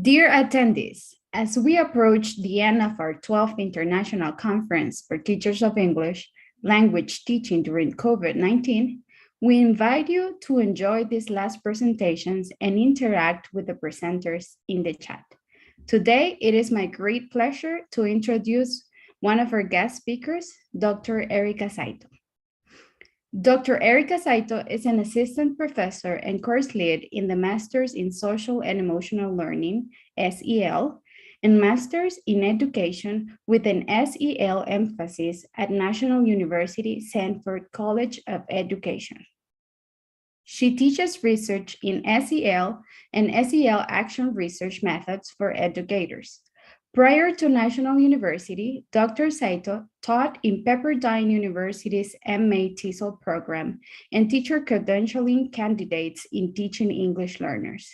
Dear attendees, as we approach the end of our 12th International Conference for Teachers of English Language Teaching during COVID-19, we invite you to enjoy these last presentations and interact with the presenters in the chat. Today, it is my great pleasure to introduce one of our guest speakers, Dr. Erika Saito. Dr. Erika Saito is an assistant professor and course lead in the Masters in Social and Emotional Learning, SEL, and Masters in Education with an SEL emphasis at National University Sanford College of Education. She teaches research in SEL and SEL action research methods for educators. Prior to National University, Dr. Saito taught in Pepperdine University's MA TESOL program and teacher credentialing candidates in teaching English learners.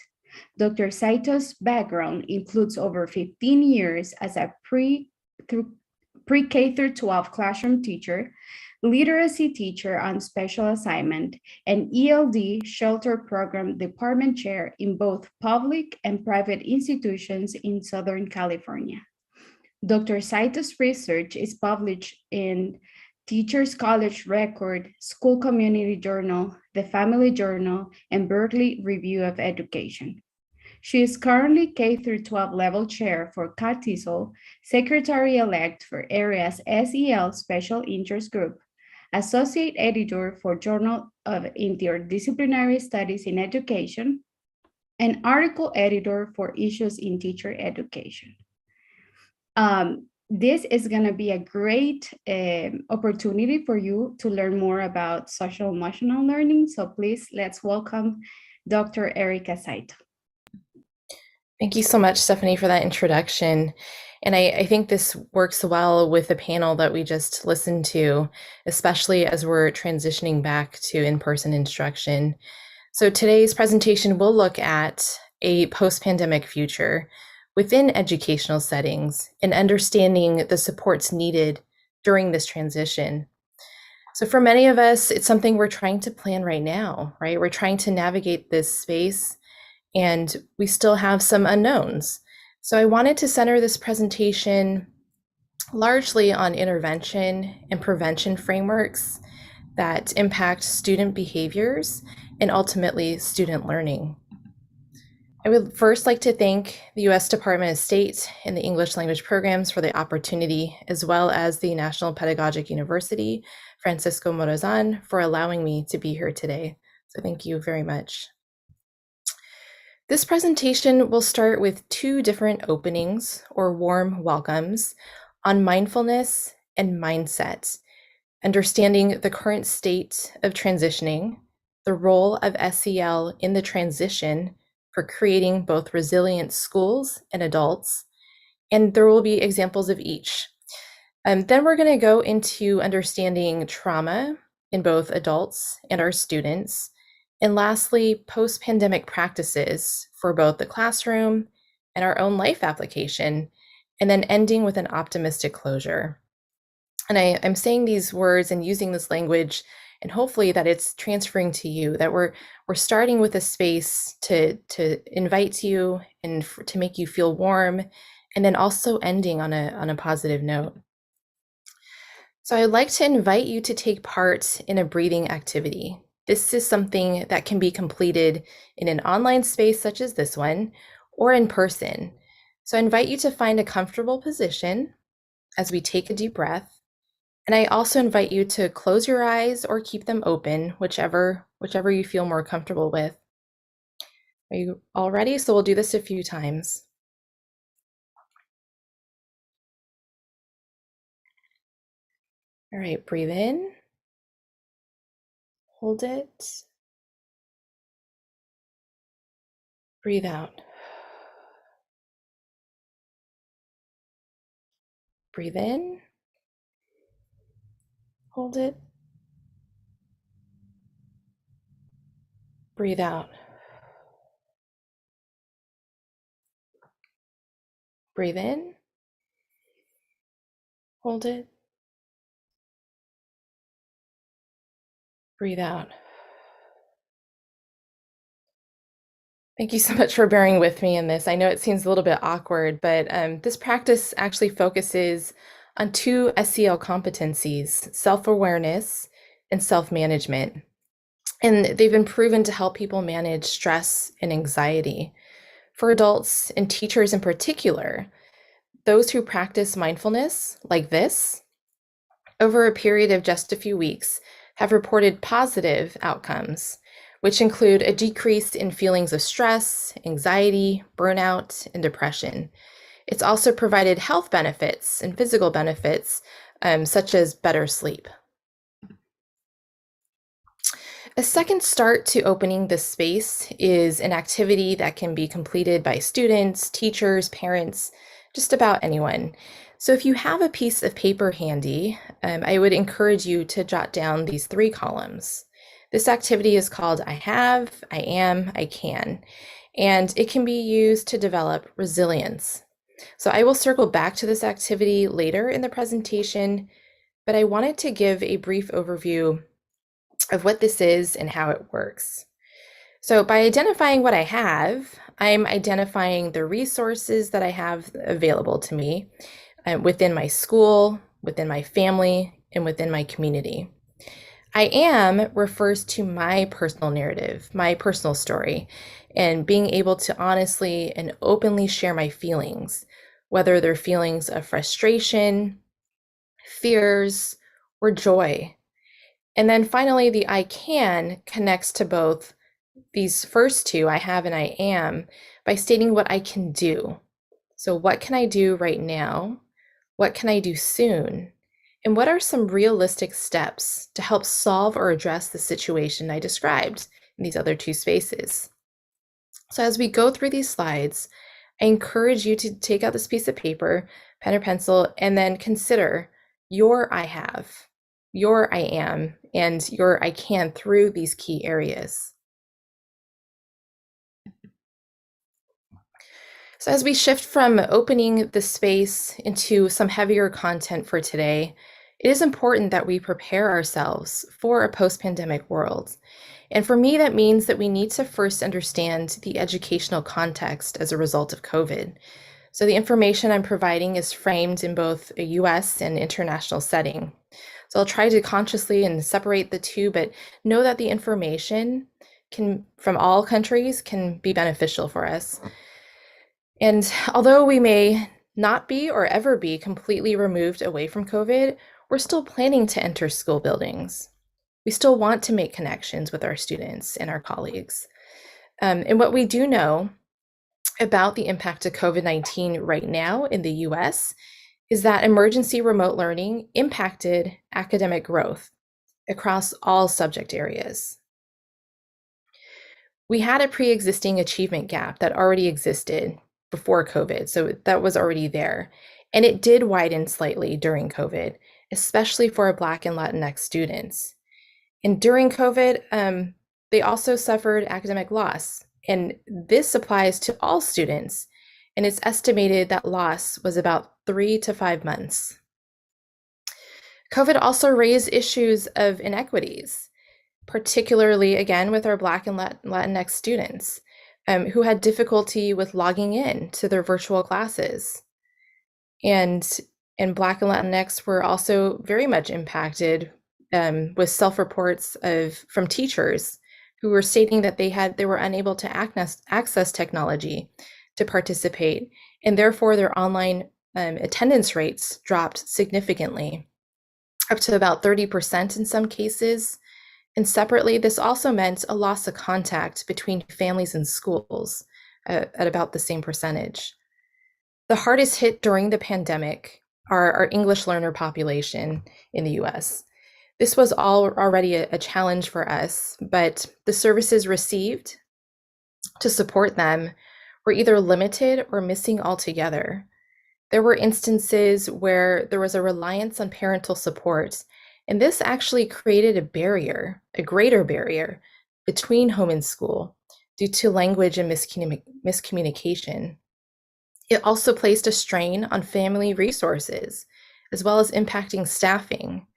Dr. Saito's background includes over 15 years as a pre-K through 12 classroom teacher, literacy teacher on special assignment, and ELD shelter program department chair in both public and private institutions in Southern California. Dr. Saito's research is published in Teachers College Record, School Community Journal, The Family Journal, and Berkeley Review of Education. She is currently K-12 level chair for CATESOL, secretary-elect for AREA's SEL Special Interest Group, associate editor for Journal of Interdisciplinary Studies in Education, and article editor for Issues in Teacher Education. This is going to be a great opportunity for you to learn more about social emotional learning. So please, let's welcome Dr. Erika Saito. Thank you so much, Stephanie, for that introduction. And I think this works well with the panel that we just listened to, especially as we're transitioning back to in-person instruction. So today's presentation will look at a post-pandemic future within educational settings and understanding the supports needed during this transition. So for many of us, it's something we're trying to plan right now, right? We're trying to navigate this space and we still have some unknowns. So I wanted to center this presentation largely on intervention and prevention frameworks that impact student behaviors and ultimately student learning. I would first like to thank the U.S. Department of State and the English language programs for the opportunity, as well as the National Pedagogic University, Francisco Morazan, for allowing me to be here today. So thank you very much. This presentation will start with two different openings or warm welcomes on mindfulness and mindset, understanding the current state of transitioning, the role of SEL in the transition for creating both resilient schools and adults, and there will be examples of each. Then we're going to go into understanding trauma in both adults and our students, and lastly, post-pandemic practices for both the classroom and our own life application, and then ending with an optimistic closure. And I'm saying these words and using this language, and hopefully that it's transferring to you, that we're starting with a space to invite you and to make you feel warm, and then also ending on a positive note. So I'd like to invite you to take part in a breathing activity. This is something that can be completed in an online space such as this one, or in person. So I invite you to find a comfortable position as we take a deep breath. And I also invite you to close your eyes or keep them open, whichever you feel more comfortable with. Are you all ready? So we'll do this a few times. All right, breathe in. Hold it. Breathe out. Breathe in. Hold it. Breathe out. Breathe in. Hold it. Breathe out. Thank you so much for bearing with me in this. I know it seems a little bit awkward, but this practice actually focuses on two SEL competencies, self-awareness and self-management. And they've been proven to help people manage stress and anxiety. For adults and teachers in particular, those who practice mindfulness like this over a period of just a few weeks have reported positive outcomes, which include a decrease in feelings of stress, anxiety, burnout, and depression. It's also provided health benefits and physical benefits, such as better sleep. A second start to opening this space is an activity that can be completed by students, teachers, parents, just about anyone. So if you have a piece of paper handy, I would encourage you to jot down these 3 columns. This activity is called I have, I am, I can, and it can be used to develop resilience. So I will circle back to this activity later in the presentation, but I wanted to give a brief overview of what this is and how it works. So by identifying what I have, I'm identifying the resources that I have available to me within my school, within my family, and within my community. I am refers to my personal narrative, my personal story, and being able to honestly and openly share my feelings, whether they're feelings of frustration, fears, or joy. And then finally, the I can connects to both these first two, I have and I am, by stating what I can do. So what can I do right now? What can I do soon? And what are some realistic steps to help solve or address the situation I described in these other 2 spaces? So as we go through these slides, I encourage you to take out this piece of paper, pen or pencil, and then consider your I have, your I am, and your I can through these key areas. So as we shift from opening the space into some heavier content for today, it is important that we prepare ourselves for a post-pandemic world. And for me, that means that we need to first understand the educational context as a result of COVID. So the information I'm providing is framed in both a US and international setting. So I'll try to consciously and separate the two, but know that the information from all countries can be beneficial for us. And although we may not be or ever be completely removed away from COVID, we're still planning to enter school buildings. We still want to make connections with our students and our colleagues. And what we do know about the impact of COVID-19 right now in the US is that emergency remote learning impacted academic growth across all subject areas. We had a pre-existing achievement gap that already existed before COVID, so that was already there. And it did widen slightly during COVID, especially for our Black and Latinx students. And during COVID, they also suffered academic loss. And this applies to all students. And it's estimated that loss was about 3 to 5 months. COVID also raised issues of inequities, particularly again with our Black and Latinx students who had difficulty with logging in to their virtual classes. And Black and Latinx were also very much impacted with self-reports from teachers who were stating that they were unable to access technology to participate, and therefore their online attendance rates dropped significantly, up to about 30% in some cases. And separately, this also meant a loss of contact between families and schools at about the same percentage. The hardest hit during the pandemic are our English learner population in the US. This was already a challenge for us, but the services received to support them were either limited or missing altogether. There were instances where there was a reliance on parental support, and this actually created a greater barrier between home and school due to language and miscommunication. It also placed a strain on family resources, as well as impacting staffing.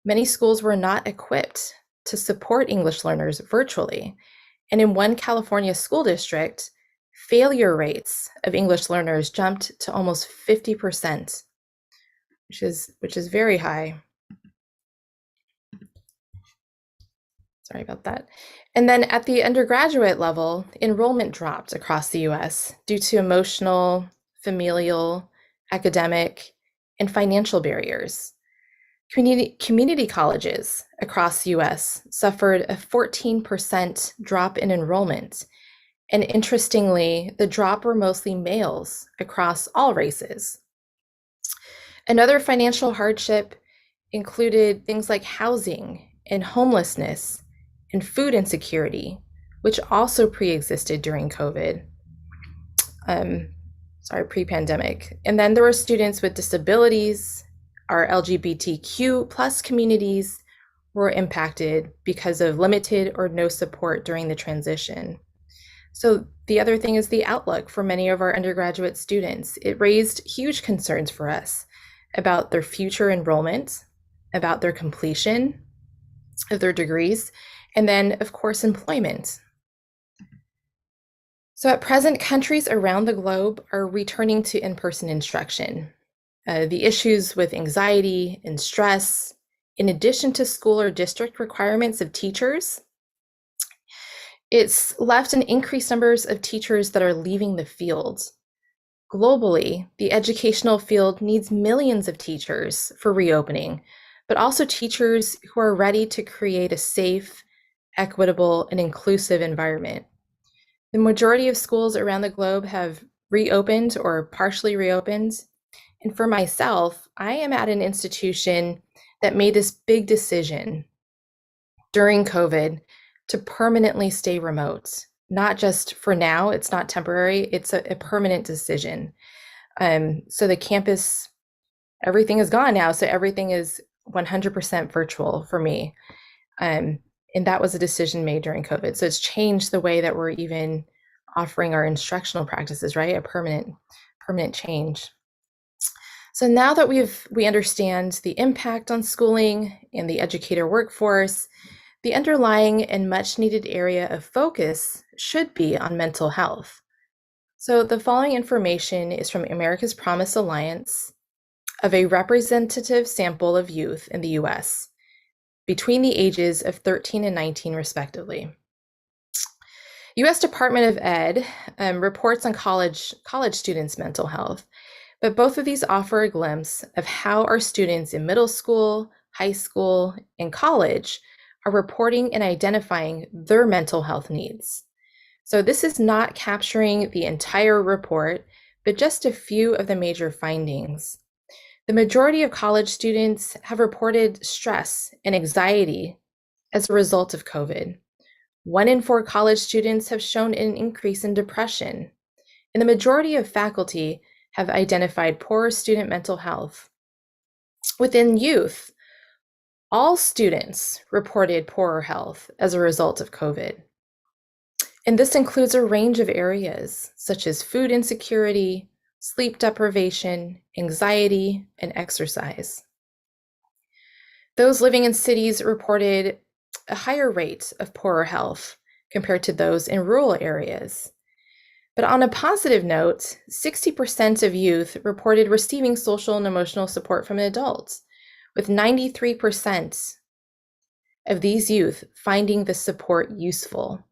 Many schools were not equipped to support English learners virtually, And in one California school district, failure rates of English learners jumped to almost 50%, which is very high. Sorry about that. And then at the undergraduate level, enrollment dropped across the US due to emotional, familial, academic, and financial barriers. Community colleges across the US suffered a 14% drop in enrollment. And interestingly, the drop were mostly males across all races. Another financial hardship included things like housing and homelessness and food insecurity, which also pre-existed during COVID. Pre-pandemic. And then there were students with disabilities. Our LGBTQ plus communities were impacted because of limited or no support during the transition. So the other thing is the outlook for many of our undergraduate students. It raised huge concerns for us about their future enrollment, about their completion of their degrees, and then, of course, employment. So at present, countries around the globe are returning to in-person instruction. The issues with anxiety and stress, in addition to school or district requirements of teachers, it's left an increased numbers of teachers that are leaving the field. Globally, the educational field needs millions of teachers for reopening, but also teachers who are ready to create a safe, equitable, and inclusive environment. The majority of schools around the globe have reopened or partially reopened. And for myself, I am at an institution that made this big decision during COVID to permanently stay remote, not just for now, it's not temporary, it's a permanent decision. So the campus, everything is gone now. So everything is 100% virtual for me. And that was a decision made during COVID. So it's changed the way that we're even offering our instructional practices, right? A permanent change. So now that we understand the impact on schooling and the educator workforce, the underlying and much needed area of focus should be on mental health. So the following information is from America's Promise Alliance of a representative sample of youth in the US between the ages of 13 and 19 respectively. US Department of Ed reports on college students' mental health, but both of these offer a glimpse of how our students in middle school, high school, and college are reporting and identifying their mental health needs. So this is not capturing the entire report, but just a few of the major findings. The majority of college students have reported stress and anxiety as a result of COVID. 1 in 4 college students have shown an increase in depression, and the majority of faculty have identified poor student mental health. Within youth, all students reported poorer health as a result of COVID. And this includes a range of areas such as food insecurity, sleep deprivation, anxiety, and exercise. Those living in cities reported a higher rate of poorer health compared to those in rural areas. But on a positive note, 60% of youth reported receiving social and emotional support from adults, with 93% of these youth finding the support useful.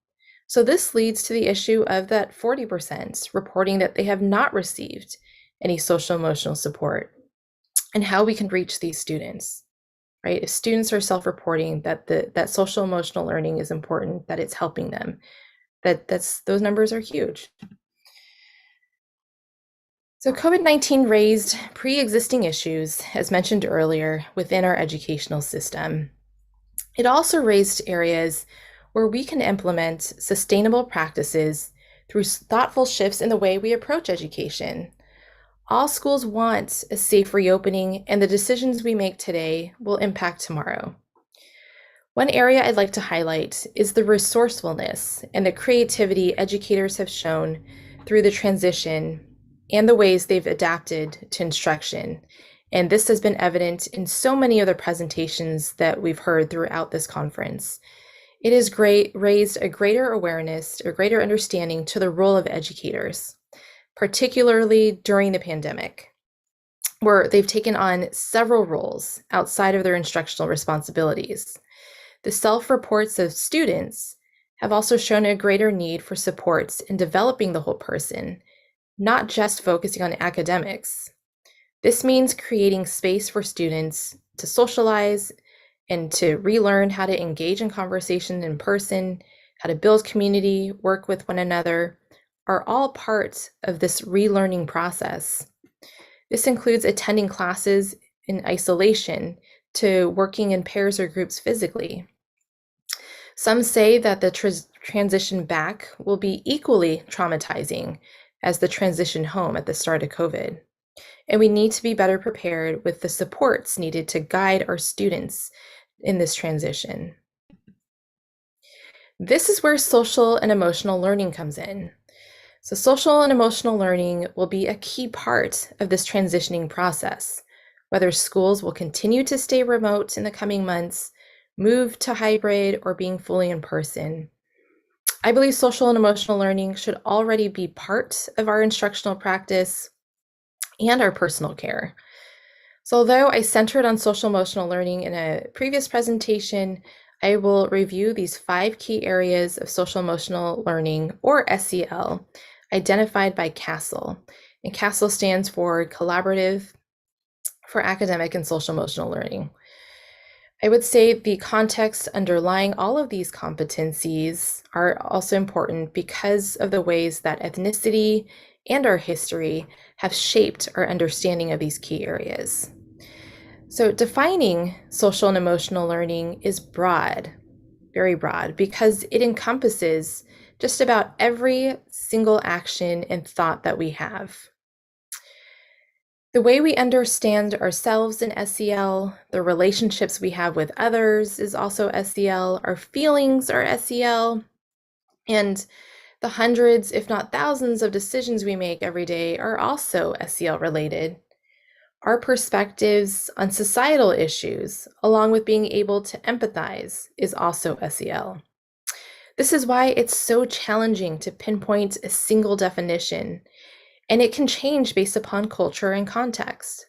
So this leads to the issue of that 40% reporting that they have not received any social emotional support, and how we can reach these students, right? If students are self-reporting that social emotional learning is important, that it's helping them, those numbers are huge. So COVID-19 raised pre-existing issues, as mentioned earlier, within our educational system. It also raised areas where we can implement sustainable practices through thoughtful shifts in the way we approach education. All schools want a safe reopening, and the decisions we make today will impact tomorrow. One area I'd like to highlight is the resourcefulness and the creativity educators have shown through the transition and the ways they've adapted to instruction. And this has been evident in so many other presentations that we've heard throughout this conference. It has raised a greater awareness, a greater understanding to the role of educators, particularly during the pandemic, where they've taken on several roles outside of their instructional responsibilities. The self-reports of students have also shown a greater need for supports in developing the whole person, not just focusing on academics. This means creating space for students to socialize and to relearn how to engage in conversation in person, how to build community, work with one another, are all parts of this relearning process. This includes attending classes in isolation to working in pairs or groups physically. Some say that the transition back will be equally traumatizing as the transition home at the start of COVID. And we need to be better prepared with the supports needed to guide our students in this transition. This is where social and emotional learning comes in. So social and emotional learning will be a key part of this transitioning process, whether schools will continue to stay remote in the coming months, move to hybrid, or being fully in person. I believe social and emotional learning should already be part of our instructional practice and our personal care. So although I centered on social emotional learning in a previous presentation, I will review these 5 key areas of social emotional learning, or SEL, identified by CASEL. And CASEL stands for Collaborative for Academic and Social Emotional Learning. I would say the context underlying all of these competencies are also important because of the ways that ethnicity and our history have shaped our understanding of these key areas. So defining social and emotional learning is broad, very broad, because it encompasses just about every single action and thought that we have. The way we understand ourselves in SEL, the relationships we have with others is also SEL, our feelings are SEL, and the hundreds, if not thousands, of decisions we make every day are also SEL related. Our perspectives on societal issues, along with being able to empathize, is also SEL. This is why it's so challenging to pinpoint a single definition, and it can change based upon culture and context.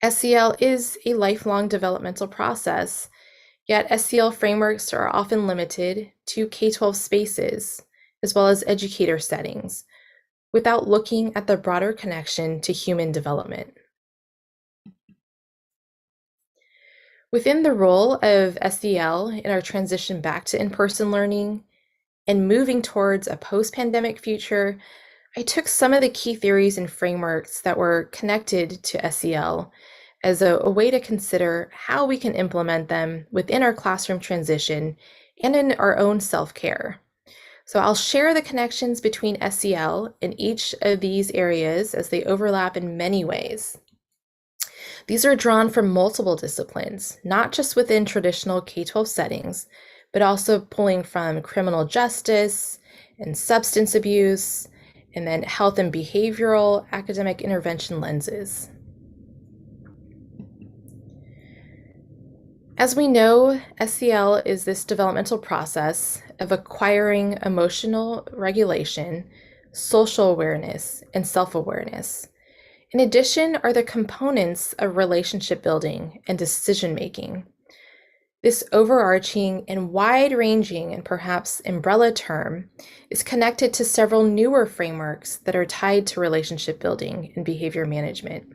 SEL is a lifelong developmental process, yet SEL frameworks are often limited to K-12 spaces, as well as educator settings, without looking at the broader connection to human development. Within the role of SEL in our transition back to in-person learning and moving towards a post-pandemic future, I took some of the key theories and frameworks that were connected to SEL as a way to consider how we can implement them within our classroom transition and in our own self-care. So I'll share the connections between SEL in each of these areas as they overlap in many ways. These are drawn from multiple disciplines, not just within traditional K-12 settings, but also pulling from criminal justice and substance abuse, and then health and behavioral academic intervention lenses. As we know, SEL is this developmental process of acquiring emotional regulation, social awareness, and self-awareness. In addition are the components of relationship building and decision making. This overarching and wide-ranging and perhaps umbrella term is connected to several newer frameworks that are tied to relationship building and behavior management.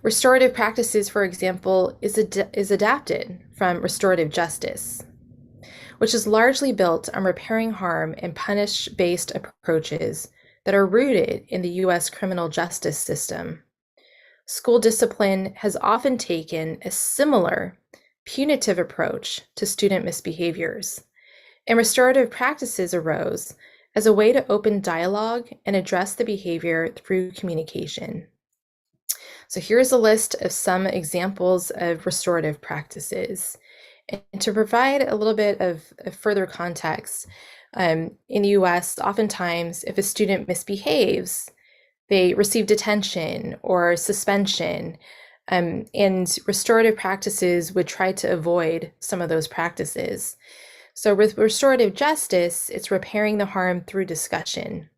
Restorative practices, for example, is adapted from restorative justice, which is largely built on repairing harm and punish-based approaches that are rooted in the US criminal justice system. School discipline has often taken a similar punitive approach to student misbehaviors, and restorative practices arose as a way to open dialogue and address the behavior through communication. So here's a list of some examples of restorative practices. And to provide a little bit of further context, in the US, oftentimes if a student misbehaves, they receive detention or suspension, And restorative practices would try to avoid some of those practices. So with restorative justice, it's repairing the harm through discussion,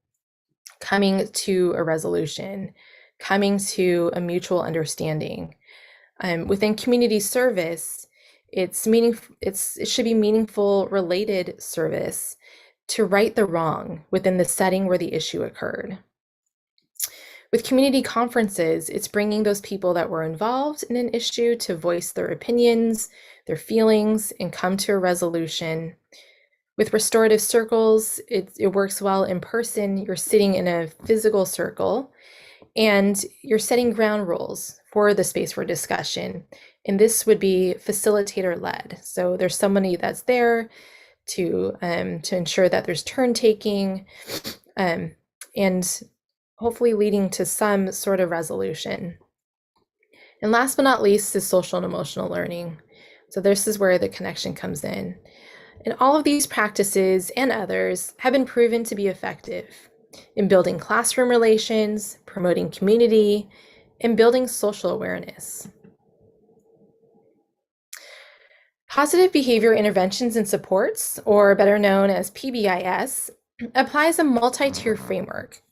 coming to a resolution, coming to a mutual understanding. Within community service, it should be meaningful, related service to right the wrong within the setting where the issue occurred. With community conferences, it's bringing those people that were involved in an issue to voice their opinions, their feelings, and come to a resolution. With restorative circles, it works well in person. You're sitting in a physical circle and you're setting ground rules for the space for discussion. And this would be facilitator led. So there's somebody that's there to ensure that there's turn taking and hopefully leading to some sort of resolution. And last but not least is social and emotional learning. So this is where the connection comes in. And all of these practices and others have been proven to be effective in building classroom relations, promoting community, and building social awareness. Positive behavior interventions and supports, or better known as PBIS, applies a multi-tier framework.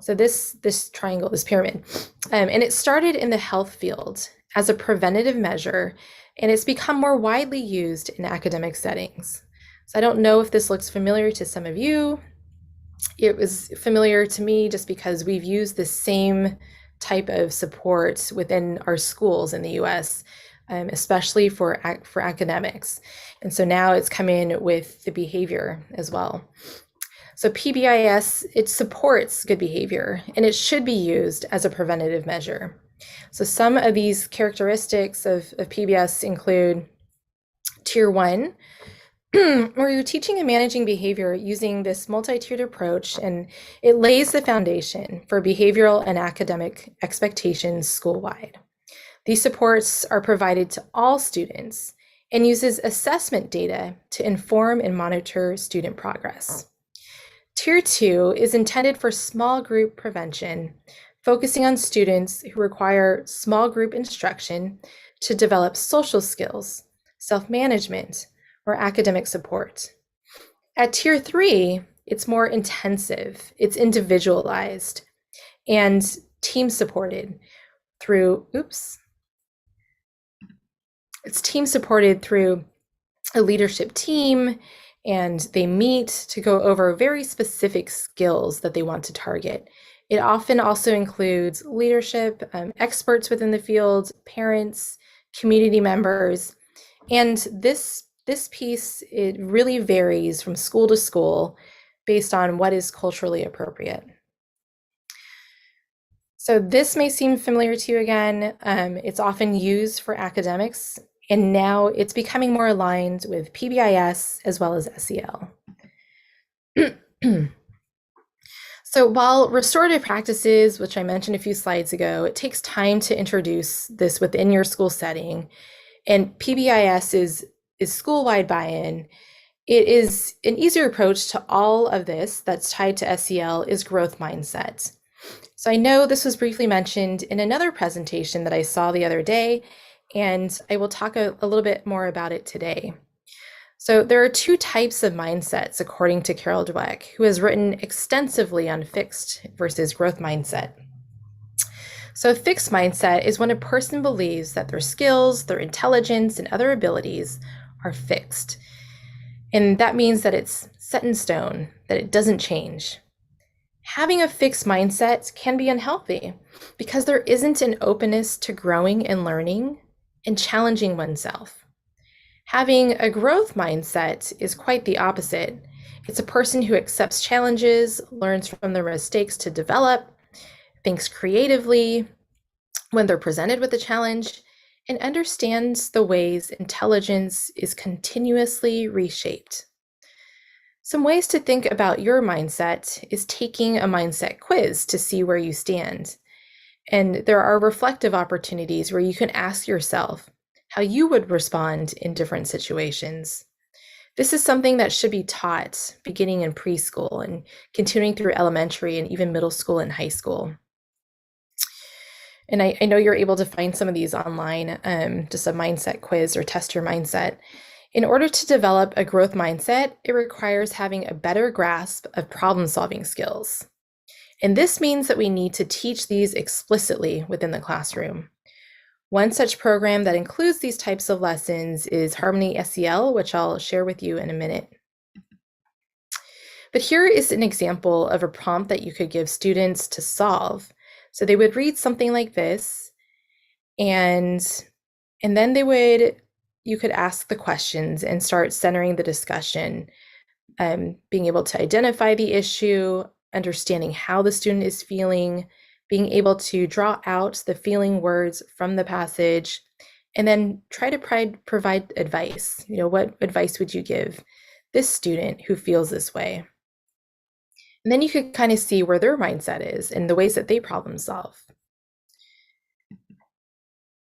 So this triangle, this pyramid, and it started in the health field as a preventative measure, and it's become more widely used in academic settings. So I don't know if this looks familiar to some of you. It was familiar to me just because we've used the same type of support within our schools in the US, especially for academics. And so now it's come in with the behavior as well. So PBIS, it supports good behavior and it should be used as a preventative measure. So some of these characteristics of PBIS include tier 1, where you're teaching and managing behavior using this multi-tiered approach, and it lays the foundation for behavioral and academic expectations school-wide. These supports are provided to all students and uses assessment data to inform and monitor student progress. Tier 2 is intended for small group prevention, focusing on students who require small group instruction to develop social skills, self-management, or academic support. At Tier 3, it's more intensive, it's individualized, and team supported through, it's team supported through a leadership team, and they meet to go over very specific skills that they want to target. It often also includes leadership, experts within the field, parents, community members, and this piece, it really varies from school to school based on what is culturally appropriate. So this may seem familiar to you again. It's often used for academics, and now it's becoming more aligned with PBIS as well as SEL. So while restorative practices, which I mentioned a few slides ago, it takes time to introduce this within your school setting, and PBIS is school-wide buy-in, it is an easier approach to all of this that's tied to SEL is growth mindset. So I know this was briefly mentioned in another presentation that I saw the other day, and I will talk a little bit more about it today. So there are two types of mindsets, according to Carol Dweck, who has written extensively on fixed versus growth mindset. So a fixed mindset is when a person believes that their skills, their intelligence, and other abilities are fixed. And that means that it's set in stone, that it doesn't change. Having a fixed mindset can be unhealthy because there isn't an openness to growing and learning and challenging oneself. Having a growth mindset is quite the opposite. It's a person who accepts challenges, learns from their mistakes to develop, thinks creatively when they're presented with a challenge, and understands the ways intelligence is continuously reshaped. Some ways to think about your mindset is taking a mindset quiz to see where you stand. And there are reflective opportunities where you can ask yourself how you would respond in different situations. This is something that should be taught beginning in preschool and continuing through elementary and even middle school and high school. And I know you're able to find some of these online, just a mindset quiz or test your mindset. In order to develop a growth mindset, it requires having a better grasp of problem-solving skills. And this means that we need to teach these explicitly within the classroom. One such program that includes these types of lessons is Harmony SEL, which I'll share with you in a minute. But here is an example of a prompt that you could give students to solve. So they would read something like this, and then you could ask the questions and start centering the discussion, being able to identify the issue, understanding how the student is feeling, being able to draw out the feeling words from the passage, and then try to provide advice. What advice would you give this student who feels this way? And then you could kind of see where their mindset is and the ways that they problem solve.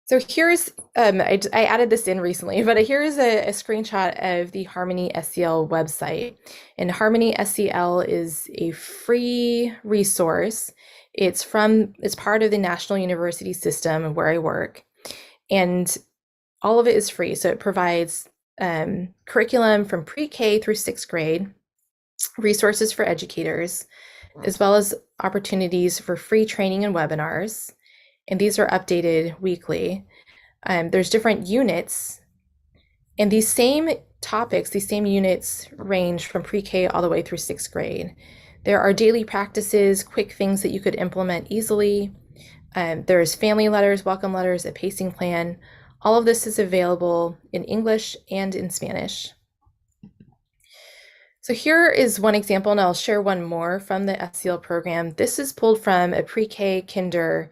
So here's, I added this in recently, but here is a screenshot of the Harmony SEL website. And Harmony SEL is a free resource. It's part of the National University System where I work. And all of it is free. So it provides curriculum from pre-K through 6th grade, resources for educators, as well as opportunities for free training and webinars. And these are updated weekly. There's different units, and these same topics, these same units range from pre-K all the way through 6th grade. There are daily practices, quick things that you could implement easily. There's family letters, welcome letters, a pacing plan. All of this is available in English and in Spanish. So here is one example, and I'll share one more from the SEL program. This is pulled from a pre-K kinder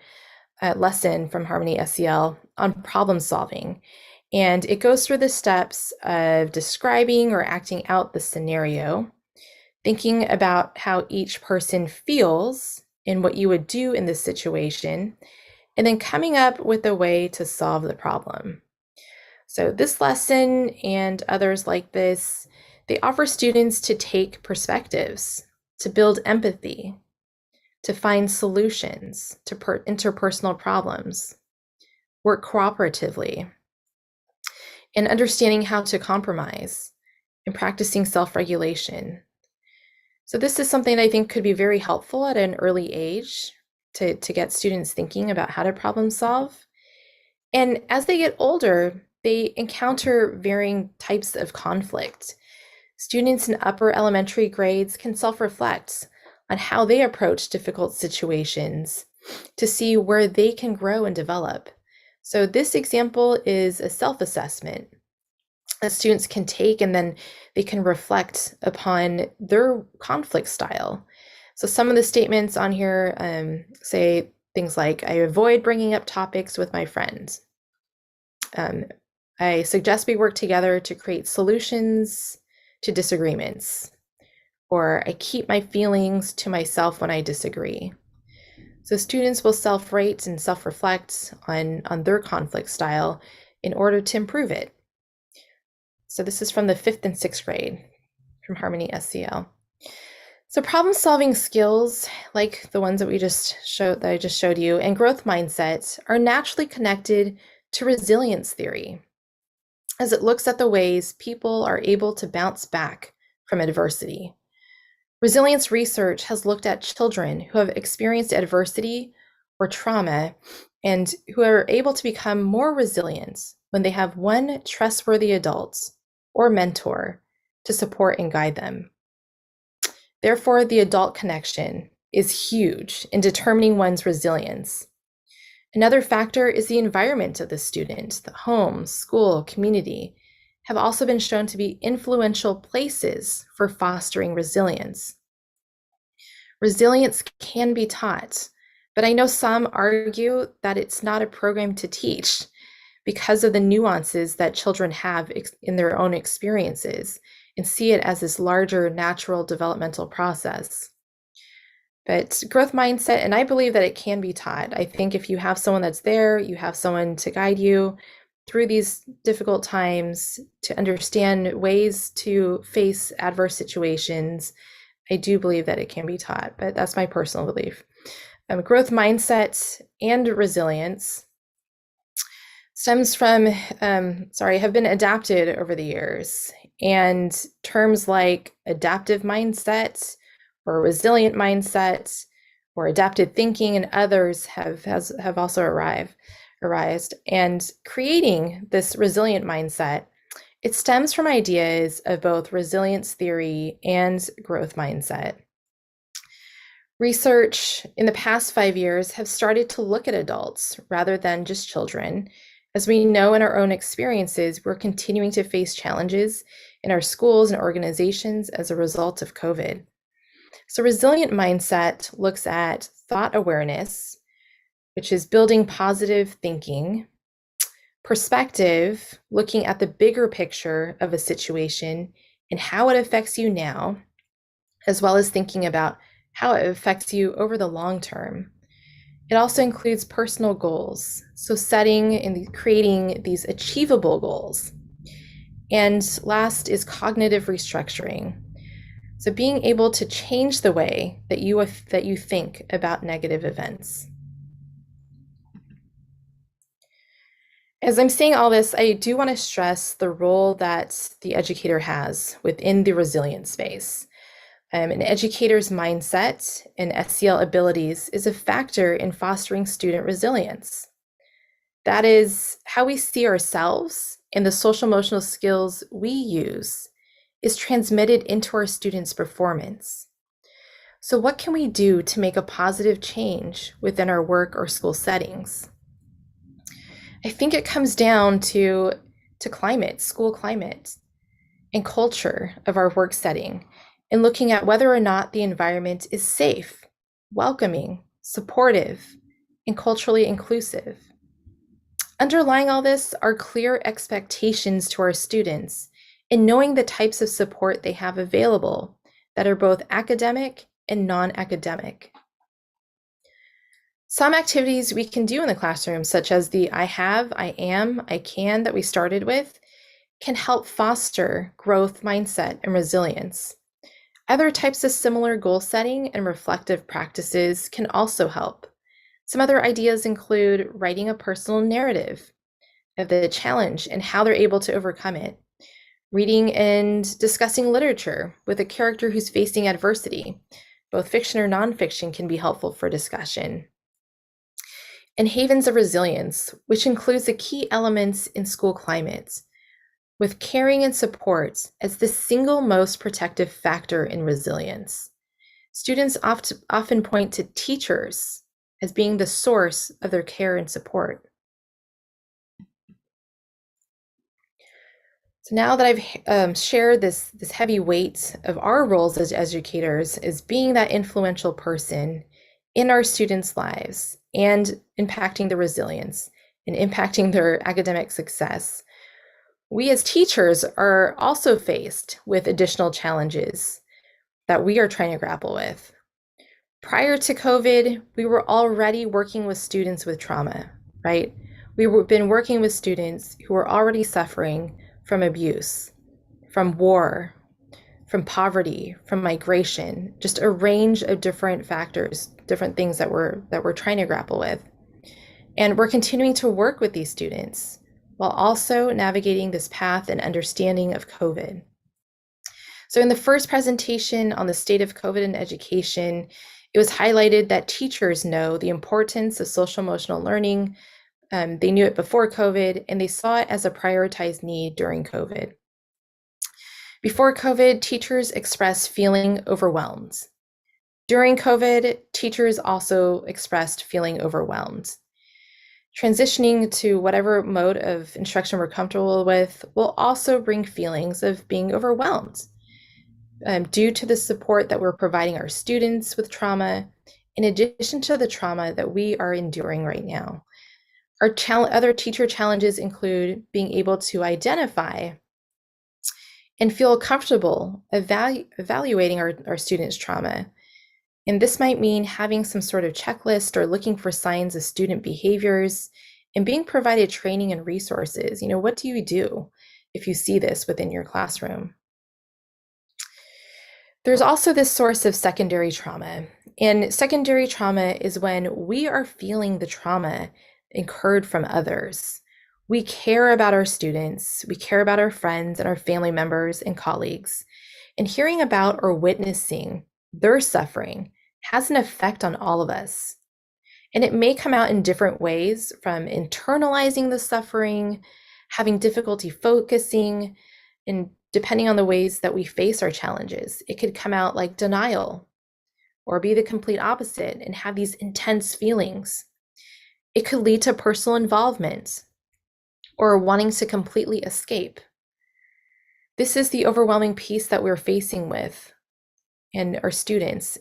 lesson from Harmony SEL on problem solving. And it goes through the steps of describing or acting out the scenario, thinking about how each person feels and what you would do in this situation, and then coming up with a way to solve the problem. So this lesson and others like this, they offer students to take perspectives, to build empathy, to find solutions to interpersonal problems, work cooperatively, and understanding how to compromise, and practicing self-regulation. So this is something that I think could be very helpful at an early age to get students thinking about how to problem solve. And as they get older, they encounter varying types of conflict. Students in upper elementary grades can self-reflect on how they approach difficult situations to see where they can grow and develop. So this example is a self-assessment that students can take, and then they can reflect upon their conflict style. So some of the statements on here say things like, I avoid bringing up topics with my friends. I suggest we work together to create solutions to disagreements. Or I keep my feelings to myself when I disagree. So students will self-rate and self-reflect on their conflict style in order to improve it. So this is from the 5th and 6th grade from Harmony SEL. So problem-solving skills, like the ones that I just showed you, and growth mindsets are naturally connected to resilience theory, as it looks at the ways people are able to bounce back from adversity. Resilience research has looked at children who have experienced adversity or trauma and who are able to become more resilient when they have one trustworthy adult or mentor to support and guide them. Therefore, the adult connection is huge in determining one's resilience. Another factor is the environment of the student. The home, school, community have also been shown to be influential places for fostering resilience. Resilience can be taught, but I know some argue that it's not a program to teach because of the nuances that children have in their own experiences and see it as this larger natural developmental process. But growth mindset, and I believe that it can be taught. I think if you have someone that's there, you have someone to guide you through these difficult times, to understand ways to face adverse situations, I do believe that it can be taught, but that's my personal belief. Growth mindset and resilience stems from, have been adapted over the years. And terms like adaptive mindset or resilient mindset or adaptive thinking and others have also arisen. And creating this resilient mindset, it stems from ideas of both resilience theory and growth mindset. Research in the past 5 years have started to look at adults rather than just children. As we know in our own experiences, we're continuing to face challenges in our schools and organizations as a result of COVID. So resilient mindset looks at thought awareness, which is building positive thinking, perspective, looking at the bigger picture of a situation and how it affects you now, as well as thinking about how it affects you over the long term. It also includes personal goals, so setting and creating these achievable goals. And last is cognitive restructuring. So being able to change the way that you think about negative events. As I'm saying all this, I do want to stress the role that the educator has within the resilience space. An educator's mindset and SEL abilities is a factor in fostering student resilience. That is how we see ourselves, and the social emotional skills we use is transmitted into our students' performance. So what can we do to make a positive change within our work or school settings? I think it comes down to climate, school climate, and culture of our work setting, and looking at whether or not the environment is safe, welcoming, supportive, and culturally inclusive. Underlying all this are clear expectations to our students and knowing the types of support they have available that are both academic and non-academic. Some activities we can do in the classroom, such as the I have, I am, I can that we started with, can help foster growth mindset and resilience. Other types of similar goal setting and reflective practices can also help. Some other ideas include writing a personal narrative of the challenge and how they're able to overcome it, reading and discussing literature with a character who's facing adversity. Both fiction or nonfiction can be helpful for discussion. And havens of resilience, which includes the key elements in school climates, with caring and support as the single most protective factor in resilience. Students often point to teachers as being the source of their care and support. So now that I've shared this heavy weight of our roles as educators as being that influential person in our students' lives and impacting the resilience and impacting their academic success, we as teachers are also faced with additional challenges that we are trying to grapple with. Prior to COVID, we were already working with students with trauma, right? We've been working with students who were already suffering from abuse, from war, from poverty, from migration, just a range of different factors, different things that we're trying to grapple with. And we're continuing to work with these students while also navigating this path and understanding of COVID. So in the first presentation on the state of COVID in education, it was highlighted that teachers know the importance of social emotional learning. They knew it before COVID, and they saw it as a prioritized need during COVID. Before COVID, teachers expressed feeling overwhelmed. During COVID, teachers also expressed feeling overwhelmed. Transitioning to whatever mode of instruction we're comfortable with will also bring feelings of being overwhelmed due to the support that we're providing our students with trauma, in addition to the trauma that we are enduring right now. Our other teacher challenges include being able to identify and feel comfortable evaluating our students' trauma. And this might mean having some sort of checklist or looking for signs of student behaviors and being provided training and resources. What do you do if you see this within your classroom? There's also this source of secondary trauma. And secondary trauma is when we are feeling the trauma incurred from others. We care about our students, we care about our friends and our family members and colleagues. And hearing about or witnessing their suffering has an effect on all of us. And it may come out in different ways, from internalizing the suffering, having difficulty focusing, and depending on the ways that we face our challenges. It could come out like denial or be the complete opposite and have these intense feelings. It could lead to personal involvement or wanting to completely escape. This is the overwhelming piece that we're facing with and our students.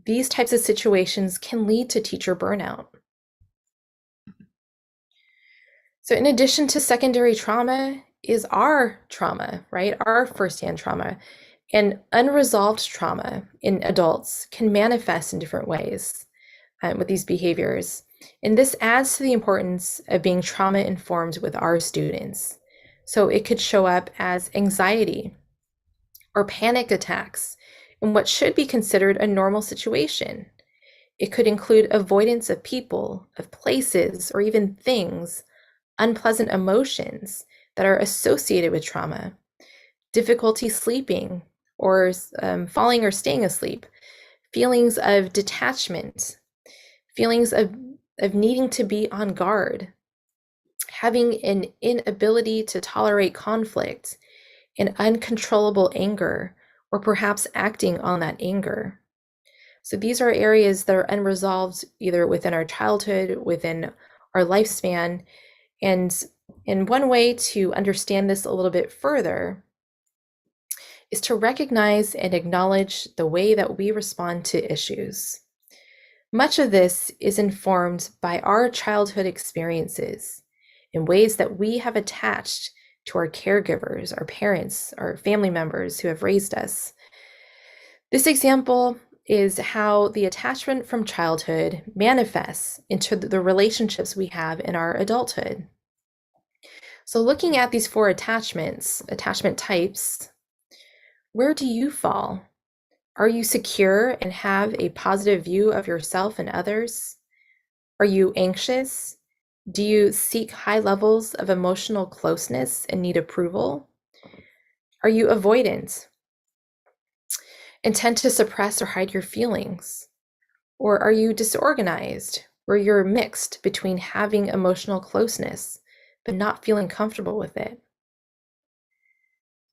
These types of situations can lead to teacher burnout. So in addition to secondary trauma is our trauma, right? Our firsthand trauma. And unresolved trauma in adults can manifest in different ways with these behaviors. And this adds to the importance of being trauma informed with our students. So it could show up as anxiety or panic attacks in what should be considered a normal situation. It could include avoidance of people, of places, or even things, unpleasant emotions that are associated with trauma, difficulty sleeping or falling or staying asleep, feelings of detachment, feelings of needing to be on guard, having an inability to tolerate conflict, an uncontrollable anger, or perhaps acting on that anger. So these are areas that are unresolved either within our childhood, within our lifespan. And one way to understand this a little bit further is to recognize and acknowledge the way that we respond to issues. Much of this is informed by our childhood experiences in ways that we have attached to our caregivers, our parents, our family members who have raised us. This example is how the attachment from childhood manifests into the relationships we have in our adulthood. So looking at these 4 attachment types, where do you fall? Are you secure and have a positive view of yourself and others? Are you anxious? Do you seek high levels of emotional closeness and need approval? Are you avoidant and tend to suppress or hide your feelings? Or are you disorganized, where you're mixed between having emotional closeness but not feeling comfortable with it?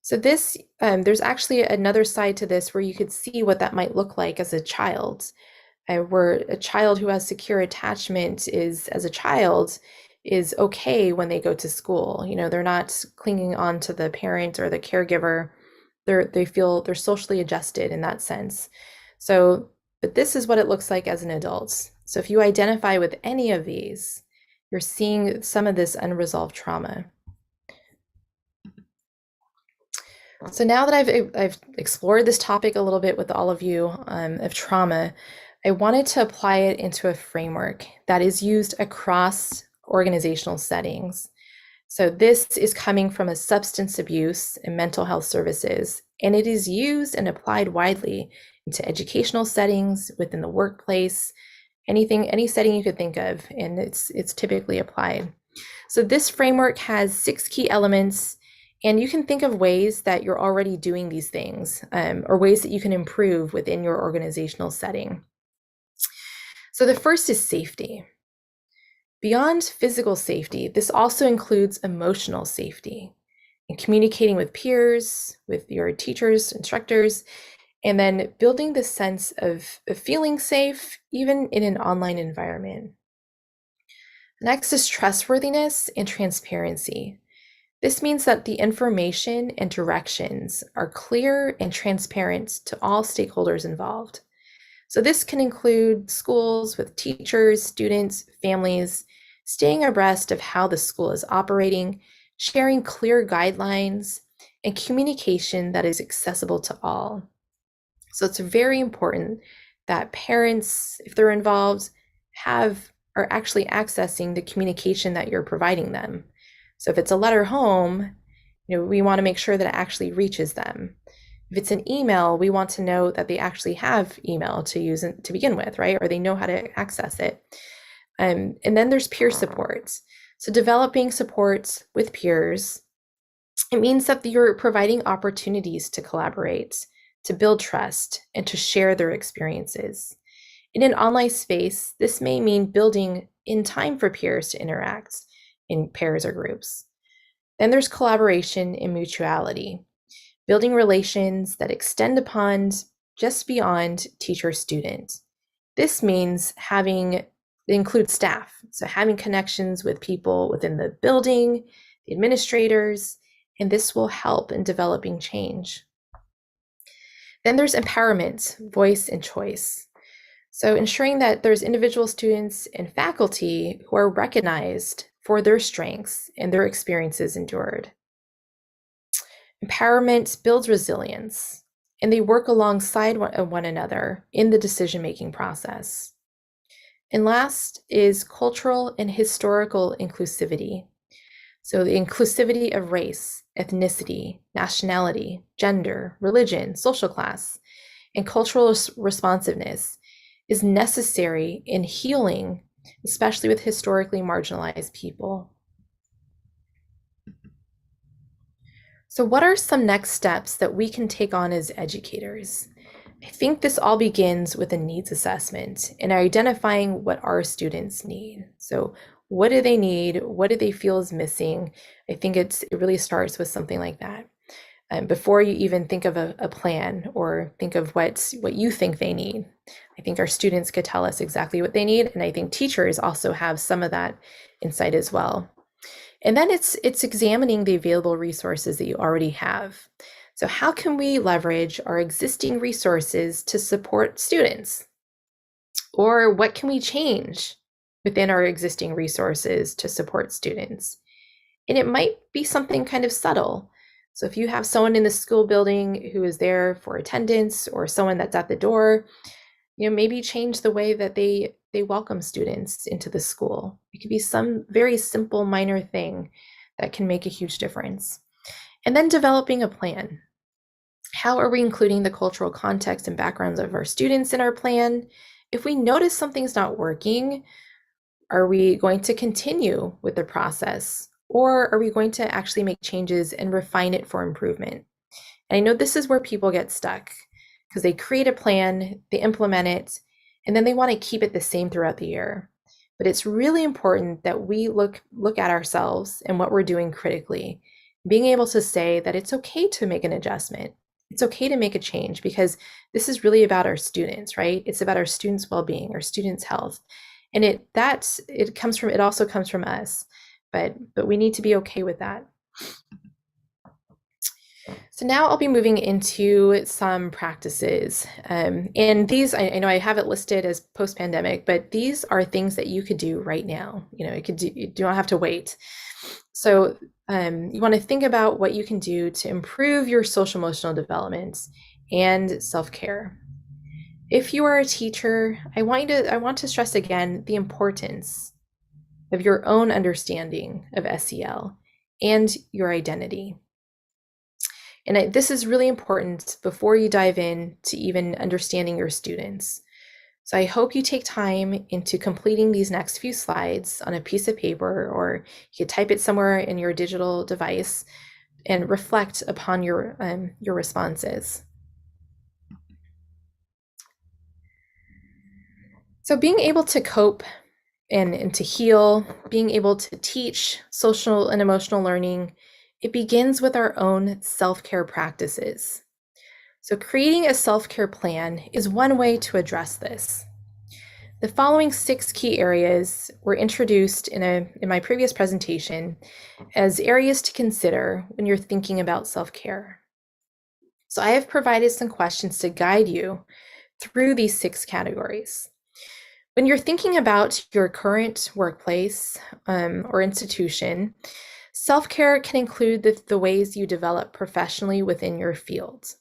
So this, there's actually another side to this where you could see what that might look like as a child, where a child who has secure attachment is, as a child, is okay when they go to school. You know, they're not clinging on to the parent or the caregiver. They feel they're socially adjusted in that sense. So, but this is what it looks like as an adult. So if you identify with any of these, you're seeing some of this unresolved trauma. So now that I've explored this topic a little bit with all of you of trauma, I wanted to apply it into a framework that is used across organizational settings. So this is coming from a substance abuse and mental health services, and it is used and applied widely into educational settings, within the workplace, any setting you could think of, and it's typically applied. So this framework has 6 key elements, and you can think of ways that you're already doing these things, or ways that you can improve within your organizational setting. So the first is safety. Beyond physical safety, this also includes emotional safety and communicating with peers, with your teachers, instructors, and then building the sense of feeling safe, even in an online environment. Next is trustworthiness and transparency. This means that the information and directions are clear and transparent to all stakeholders involved. So this can include schools with teachers, students, families, staying abreast of how the school is operating, sharing clear guidelines, and communication that is accessible to all. So it's very important that parents, if they're involved, are actually accessing the communication that you're providing them. So if it's a letter home, we want to make sure that it actually reaches them. If it's an email, we want to know that they actually have email to use to begin with, right? Or they know how to access it. And then there's peer support. So developing supports with peers, it means that you're providing opportunities to collaborate, to build trust, and to share their experiences. In an online space, this may mean building in time for peers to interact in pairs or groups. Then there's collaboration and mutuality, building relations that extend upon just beyond teacher-student. This means it includes staff, so having connections with people within the building, the administrators, and this will help in developing change. Then there's empowerment, voice, and choice. So ensuring that there's individual students and faculty who are recognized for their strengths and their experiences endured. Empowerment builds resilience, and they work alongside one another in the decision-making process. And last is cultural and historical inclusivity. So the inclusivity of race, ethnicity, nationality, gender, religion, social class, and cultural responsiveness is necessary in healing, especially with historically marginalized people. So what are some next steps that we can take on as educators? I think this all begins with a needs assessment and identifying what our students need. So what do they need? What do they feel is missing? I think it really starts with something like that. Before you even think of a plan or think of what you think they need, I think our students could tell us exactly what they need. And I think teachers also have some of that insight as well. And then it's examining the available resources that you already have. So how can we leverage our existing resources to support students? Or what can we change within our existing resources to support students? And it might be something kind of subtle. So if you have someone in the school building who is there for attendance or someone that's at the door, maybe change the way that they welcome students into the school. It could be some very simple, minor thing that can make a huge difference. And then developing a plan. How are we including the cultural context and backgrounds of our students in our plan? If we notice something's not working, are we going to continue with the process? Or are we going to actually make changes and refine it for improvement? And I know this is where people get stuck because they create a plan, they implement it, and then they want to keep it the same throughout the year. But it's really important that we look at ourselves and what we're doing critically, being able to say that it's okay to make an adjustment. It's okay to make a change because this is really about our students, right? It's about our students' well-being, our students' health. And it also comes from us, but we need to be okay with that. So now I'll be moving into some practices. And these, I know I have it listed as post-pandemic, but these are things that you could do right now. You don't have to wait. So you want to think about what you can do to improve your social emotional development and self-care. If you are a teacher, I want to stress again the importance of your own understanding of SEL and your identity. And this is really important before you dive in to even understanding your students. So I hope you take time into completing these next few slides on a piece of paper, or you type it somewhere in your digital device and reflect upon your responses. So being able to cope and to heal, being able to teach social and emotional learning, it begins with our own self-care practices. So creating a self-care plan is one way to address this. The following 6 key areas were introduced in my previous presentation as areas to consider when you're thinking about self-care. So I have provided some questions to guide you through these 6 categories. When you're thinking about your current workplace or institution, self-care can include the ways you develop professionally within your field.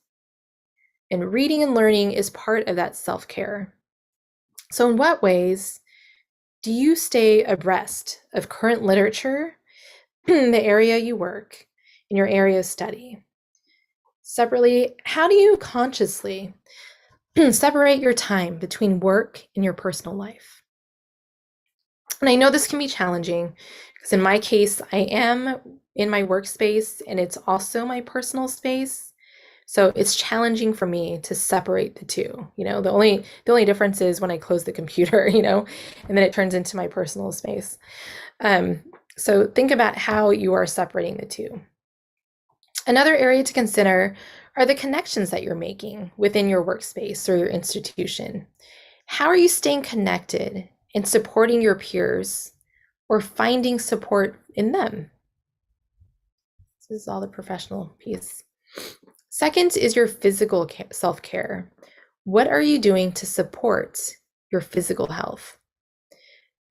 And reading and learning is part of that self-care. So in what ways do you stay abreast of current literature in the area you work, in your area of study? Separately, how do you consciously separate your time between work and your personal life? And I know this can be challenging because in my case, I am in my workspace and it's also my personal space. So it's challenging for me to separate the two. The only difference is when I close the computer, and then it turns into my personal space. Um, so think about how you are separating the two. Another area to consider are the connections that you're making within your workspace or your institution. How are you staying connected and supporting your peers or finding support in them? This is all the professional piece. Second is your physical self-care. What are you doing to support your physical health?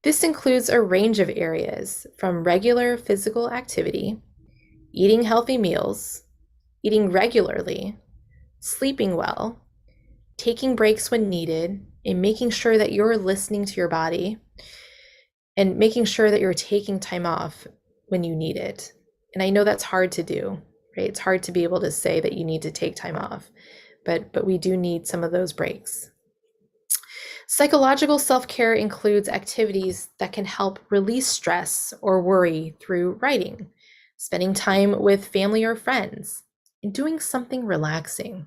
This includes a range of areas from regular physical activity, eating healthy meals, eating regularly, sleeping well, taking breaks when needed, and making sure that you're listening to your body and making sure that you're taking time off when you need it. And I know that's hard to do, right? It's hard to be able to say that you need to take time off, but we do need some of those breaks. Psychological self-care includes activities that can help release stress or worry through writing, spending time with family or friends, and doing something relaxing.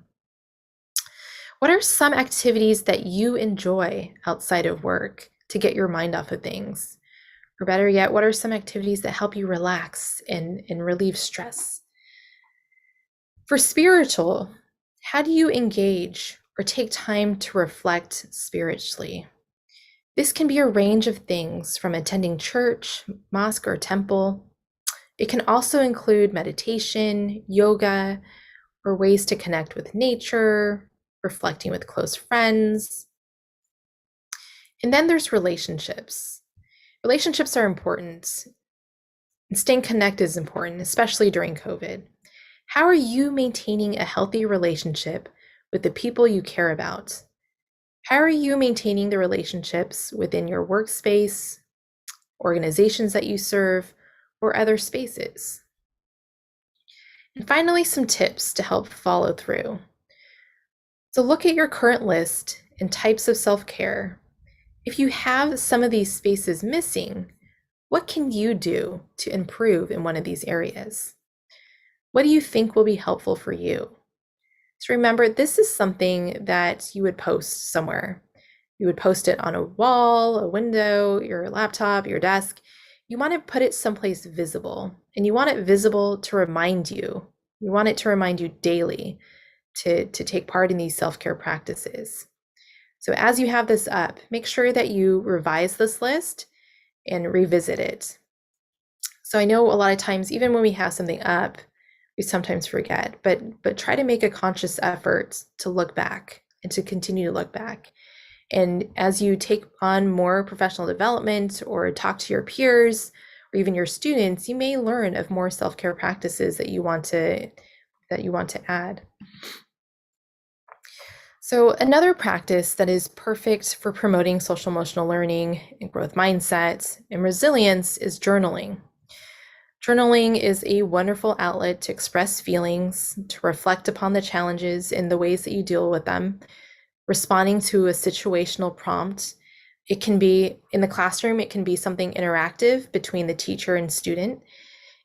What are some activities that you enjoy outside of work to get your mind off of things? Or better yet, what are some activities that help you relax and relieve stress? For spiritual, how do you engage or take time to reflect spiritually? This can be a range of things from attending church, mosque, or temple. It can also include meditation, yoga, or ways to connect with nature, reflecting with close friends. And then there's relationships. Relationships are important, and staying connected is important, especially during COVID. How are you maintaining a healthy relationship with the people you care about? How are you maintaining the relationships within your workspace, organizations that you serve, or other spaces? And finally, some tips to help follow through. So look at your current list and types of self-care. If you have some of these spaces missing, what can you do to improve in one of these areas? What do you think will be helpful for you? So remember, this is something that you would post somewhere. You would post it on a wall, a window, your laptop, your desk. You want to put it someplace visible, and you want it visible to remind you. You want it to remind you daily to take part in these self-care practices. So as you have this up, make sure that you revise this list and revisit it. So I know a lot of times, even when we have something up, we sometimes forget, but try to make a conscious effort to look back and to continue to look back. And as you take on more professional development or talk to your peers or even your students, you may learn of more self-care practices that you want to add. So another practice that is perfect for promoting social emotional learning and growth mindset and resilience is journaling. Journaling is a wonderful outlet to express feelings, to reflect upon the challenges and the ways that you deal with them, responding to a situational prompt. It can be in the classroom, it can be something interactive between the teacher and student.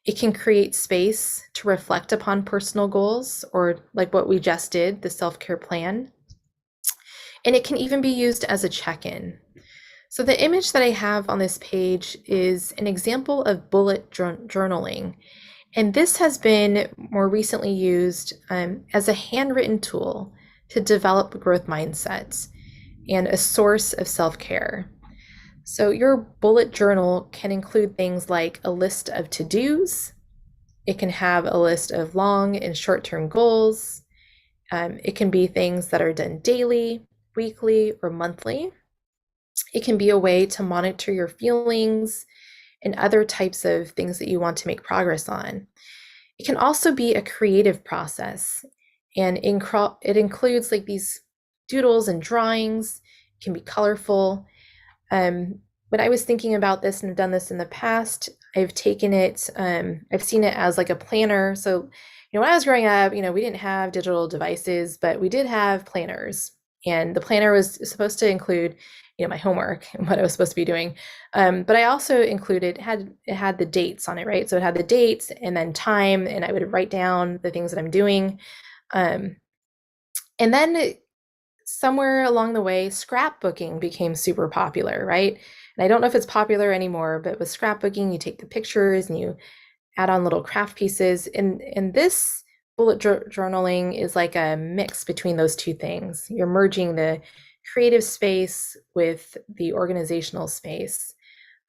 It can create space to reflect upon personal goals, or like what we just did, the self-care plan. And it can even be used as a check-in. So the image that I have on this page is an example of bullet journaling. And this has been more recently used as a handwritten tool to develop growth mindsets and a source of self-care. So your bullet journal can include things like a list of to-dos. It can have a list of long and short-term goals. It can be things that are done daily, weekly, or monthly. It can be a way to monitor your feelings and other types of things that you want to make progress on. It can also be a creative process, and it includes like these doodles and drawings. It can be colorful. When I was thinking about this and have done this in the past, I've taken it, I've seen it as like a planner. So When I was growing up, we didn't have digital devices, but we did have planners. And the planner was supposed to include, my homework and what I was supposed to be doing. But I also included, it had the dates on it, right? So it had the dates and then time, and I would write down the things that I'm doing. And then somewhere along the way, scrapbooking became super popular, right? And I don't know if it's popular anymore, but with scrapbooking, you take the pictures and you add on little craft pieces. And this bullet journaling is like a mix between those two things. You're merging the creative space with the organizational space.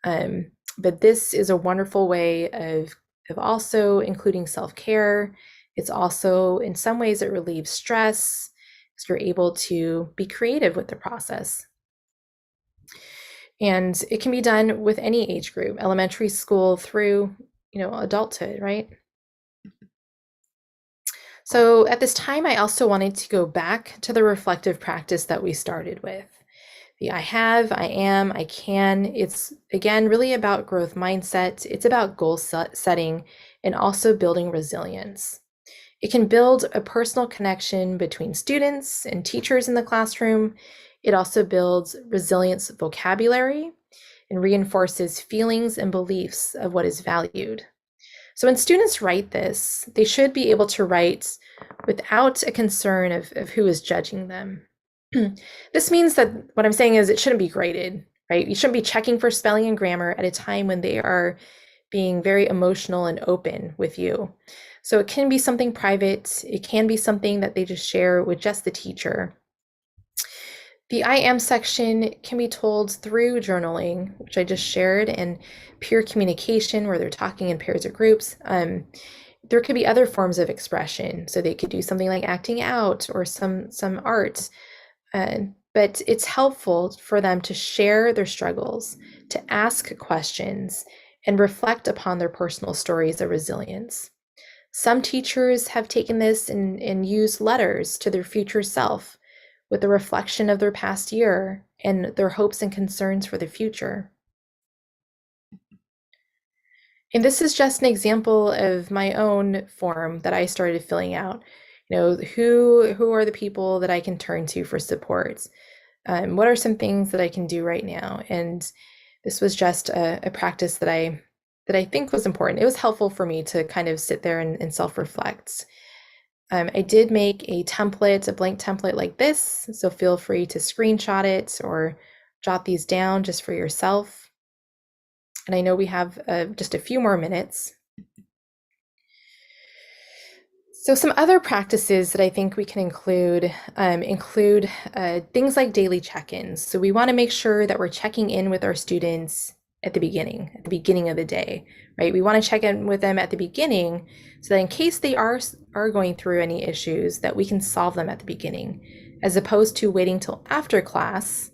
But this is a wonderful way of also including self-care. It's also, in some ways, it relieves stress because you're able to be creative with the process. And it can be done with any age group, elementary school through, adulthood, right? So at this time, I also wanted to go back to the reflective practice that we started with. The I have, I am, I can. It's, again, really about growth mindset. It's about goal setting and also building resilience. It can build a personal connection between students and teachers in the classroom. It also builds resilience vocabulary and reinforces feelings and beliefs of what is valued. So when students write this, they should be able to write without a concern of who is judging them. This means that what I'm saying is it shouldn't be graded, right? You shouldn't be checking for spelling and grammar at a time when they are being very emotional and open with you. So it can be something private. It can be something that they just share with just the teacher. The I am section can be told through journaling, which I just shared, and peer communication where they're talking in pairs or groups. There could be other forms of expression. So they could do something like acting out or some art. But it's helpful for them to share their struggles, to ask questions, and reflect upon their personal stories of resilience. Some teachers have taken this and used letters to their future self with a reflection of their past year and their hopes and concerns for the future. And this is just an example of my own form that I started filling out. Who are the people that I can turn to for support? What are some things that I can do right now? And this was just a practice that I think was important. It was helpful for me to kind of sit there and self-reflect. I did make a template, a blank template like this, so feel free to screenshot it or jot these down just for yourself. And I know we have just a few more minutes. So some other practices that I think we can include things like daily check-ins. So we want to make sure that we're checking in with our students at the beginning of the day, right? We want to check in with them at the beginning so that in case they are going through any issues, that we can solve them at the beginning, as opposed to waiting till after class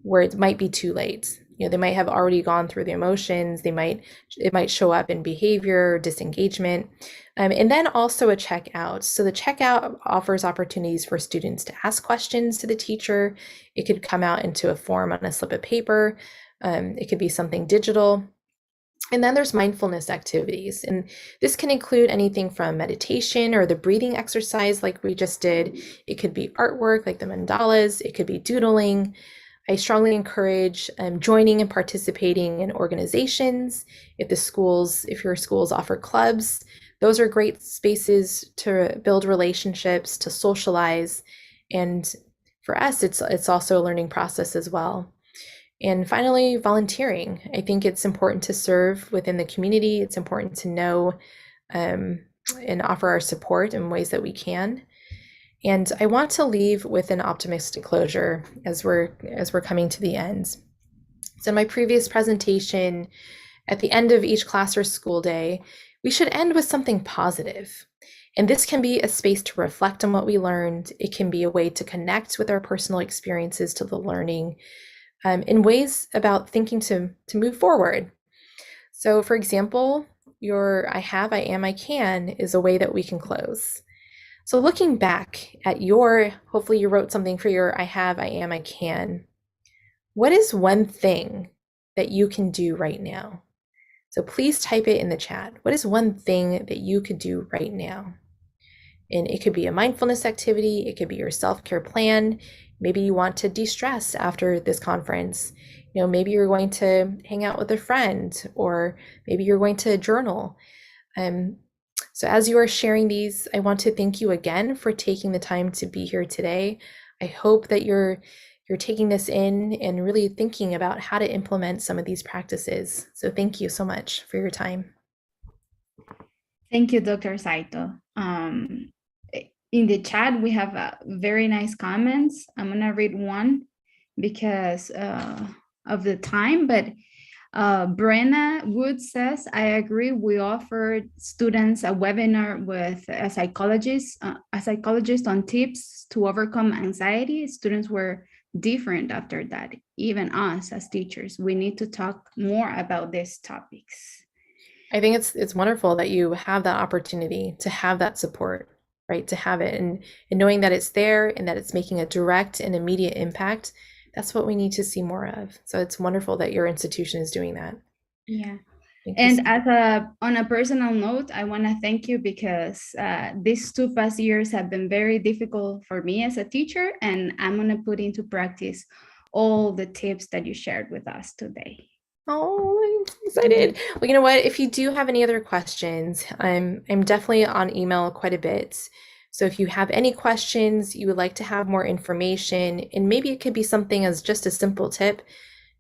where it might be too late. They might have already gone through the emotions. It might show up in behavior, disengagement, and then also a checkout. So the checkout offers opportunities for students to ask questions to the teacher. It could come out into a form on a slip of paper. It could be something digital. And then there's mindfulness activities. And this can include anything from meditation or the breathing exercise like we just did. It could be artwork like the mandalas. It could be doodling. I strongly encourage joining and participating in organizations. If your schools offer clubs, those are great spaces to build relationships, to socialize. And for us, it's also a learning process as well. And finally, volunteering. I think it's important to serve within the community. It's important to know and offer our support in ways that we can. And I want to leave with an optimistic closure as we're coming to the end. So in my previous presentation, at the end of each class or school day, we should end with something positive. And this can be a space to reflect on what we learned. It can be a way to connect with our personal experiences to the learning in ways about thinking to move forward. So for example, your I have, I am, I can is a way that we can close. So looking back at hopefully you wrote something for your I have, I am, I can. What is one thing that you can do right now? So please type it in the chat. What is one thing that you could do right now? And it could be a mindfulness activity, it could be your self-care plan. Maybe you want to de-stress after this conference. Maybe you're going to hang out with a friend, or maybe you're going to journal. Um, so as you are sharing these, I want to thank you again for taking the time to be here today. I hope that you're taking this in and really thinking about how to implement some of these practices. So thank you so much for your time. Thank you, Dr. Saito. In the chat, we have very nice comments. I'm gonna read one because of the time, but Brenna Wood says, I agree. We offered students a webinar with a psychologist on tips to overcome anxiety. Students were different after that, even us as teachers. We need to talk more about these topics. I think it's wonderful that you have that opportunity to have that support, right? To have it and knowing that it's there and that it's making a direct and immediate impact. That's what we need to see more of. So it's wonderful that your institution is doing that. Yeah. Thank you And so much. on a personal note, I want to thank you because these 2 past years have been very difficult for me as a teacher, and I'm going to put into practice all the tips that you shared with us today. Oh, I'm so excited. Well, you know what? If you do have any other questions, I'm definitely on email quite a bit. So if you have any questions, you would like to have more information, and maybe it could be something as just a simple tip,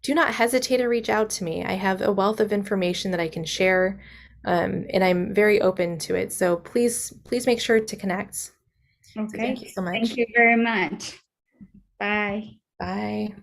do not hesitate to reach out to me. I have a wealth of information that I can share, and I'm very open to it. So please make sure to connect. So thank you Okay. so Thank much. you very much. Bye. Bye.